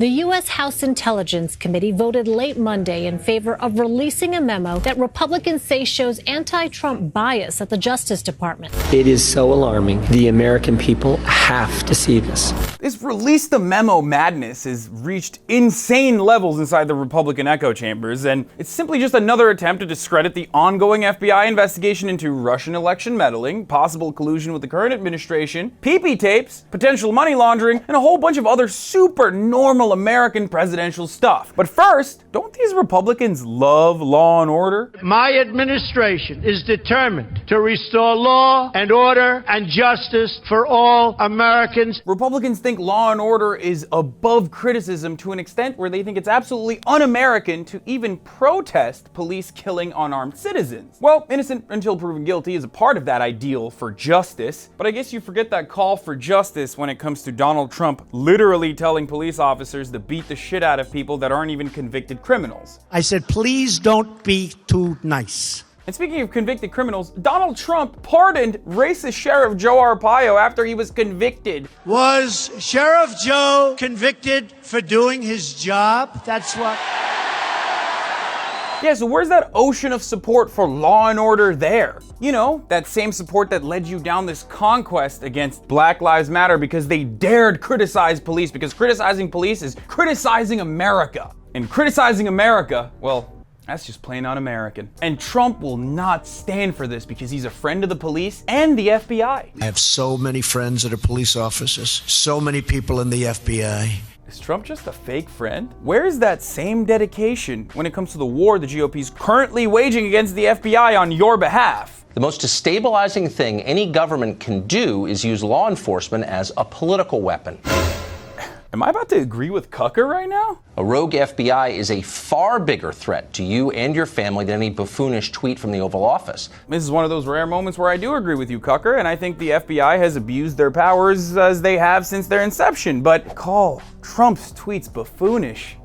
The U.S. House Intelligence Committee voted late Monday in favor of releasing a memo that Republicans say shows anti-Trump bias at the Justice Department. It is so alarming. The American people have to see this. This release the memo madness has reached insane levels inside the Republican echo chambers, and it's simply just another attempt to discredit the ongoing FBI investigation into Russian election meddling, possible collusion with the current administration, PP tapes, potential money laundering, and a whole bunch of other super normal American presidential stuff. But first, don't these Republicans love law and order? My administration is determined to restore law and order and justice for all Americans. Republicans think law and order is above criticism to an extent where they think it's absolutely un-American to even protest police killing unarmed citizens. Well, innocent until proven guilty is a part of that ideal for justice, but I guess you forget that call for justice when it comes to Donald Trump literally telling police officers to beat the shit out of people that aren't even convicted criminals. I said, please don't be too nice. And speaking of convicted criminals, Donald Trump pardoned racist Sheriff Joe Arpaio after he was convicted. Was Sheriff Joe convicted for doing his job? That's what... Yeah, so where's that ocean of support for law and order there? You know, that same support that led you down this conquest against Black Lives Matter because they dared criticize police, because criticizing police is criticizing America. And criticizing America, well, that's just plain un-American. And Trump will not stand for this because he's a friend of the police and the FBI. I have so many friends that are police officers, so many people in the FBI. Is Trump just a fake friend? Where's that same dedication when it comes to the war the GOP's currently waging against the FBI on your behalf? The most destabilizing thing any government can do is use law enforcement as a political weapon. Am I about to agree with Cucker right now? A rogue FBI is a far bigger threat to you and your family than any buffoonish tweet from the Oval Office. This is one of those rare moments where I do agree with you, Cucker, and I think the FBI has abused their powers as they have since their inception, but call Trump's tweets buffoonish.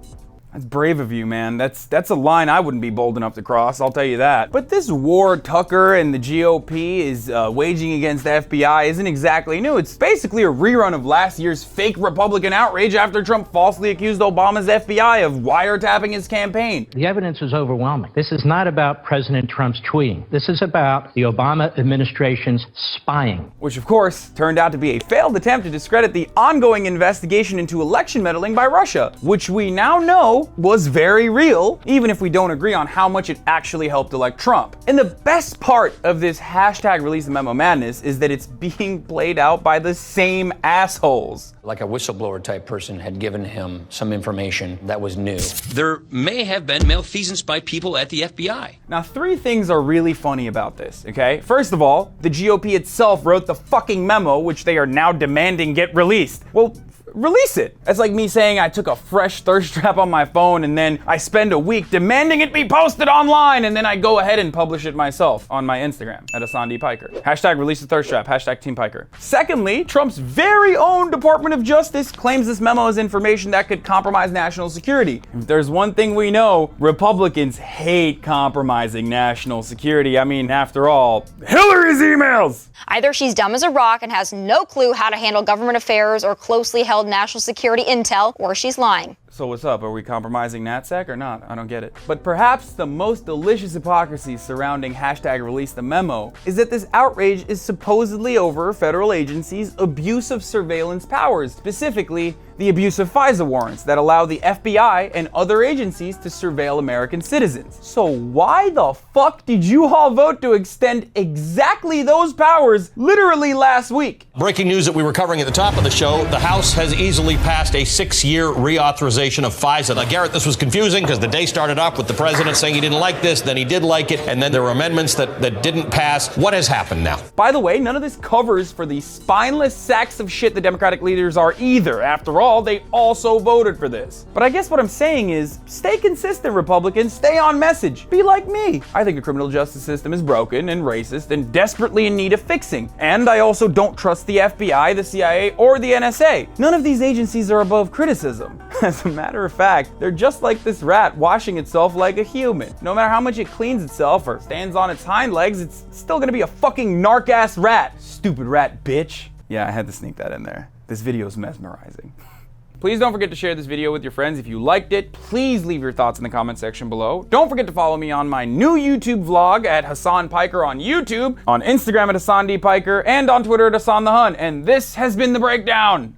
That's brave of you, man. That's a line I wouldn't be bold enough to cross, I'll tell you that. But this war Tucker and the GOP is waging against the FBI isn't exactly new. It's basically a rerun of last year's fake Republican outrage after Trump falsely accused Obama's FBI of wiretapping his campaign. The evidence is overwhelming. This is not about President Trump's tweeting. This is about the Obama administration's spying. Which, of course, turned out to be a failed attempt to discredit the ongoing investigation into election meddling by Russia, which we now know was very real, even if we don't agree on how much it actually helped elect Trump. And the best part of this hashtag release the memo madness is that it's being played out by the same assholes. Like a whistleblower type person had given him some information that was new. There may have been malfeasance by people at the FBI. Now, three things are really funny about this, okay? First of all, the GOP itself wrote the fucking memo, which they are now demanding get released. Well, release it. That's like me saying I took a fresh thirst trap on my phone and then I spend a week demanding it be posted online and then I go ahead and publish it myself on my Instagram at Hassan D. Piker. Hashtag release the thirst trap, hashtag Team Piker. Secondly, Trump's very own Department of Justice claims this memo is information that could compromise national security. If there's one thing we know, Republicans hate compromising national security. I mean, after all, Hillary's emails! Either she's dumb as a rock and has no clue how to handle government affairs or closely held national security intel, or she's lying. So what's up? Are we compromising NatSec or not? I don't get it. But perhaps the most delicious hypocrisy surrounding hashtag release the memo is that this outrage is supposedly over federal agencies' abuse of surveillance powers, specifically the abuse of FISA warrants that allow the FBI and other agencies to surveil American citizens. So why the fuck did you all vote to extend exactly those powers literally last week? Breaking news that we were covering at the top of the show, the House has easily passed a 6-year reauthorization of FISA. Now, Garrett, this was confusing because the day started off with the president saying he didn't like this, then he did like it, and then there were amendments that didn't pass. What has happened now? By the way, none of this covers for the spineless sacks of shit the Democratic leaders are either. After all, they also voted for this. But I guess what I'm saying is, stay consistent, Republicans. Stay on message. Be like me. I think the criminal justice system is broken and racist and desperately in need of fixing. And I also don't trust the FBI, the CIA, or the NSA. None of these agencies are above criticism. As a matter of fact, they're just like this rat washing itself like a human. No matter how much it cleans itself or stands on its hind legs, it's still gonna be a fucking narc-ass rat. Stupid rat, bitch. Yeah, I had to sneak that in there. This video's mesmerizing. Please don't forget to share this video with your friends if you liked it. Please leave your thoughts in the comment section below. Don't forget to follow me on my new YouTube vlog at Hassan Piker on YouTube, on Instagram at Hassan D. Piker, and on Twitter at Hassan the Hun. And this has been The Breakdown.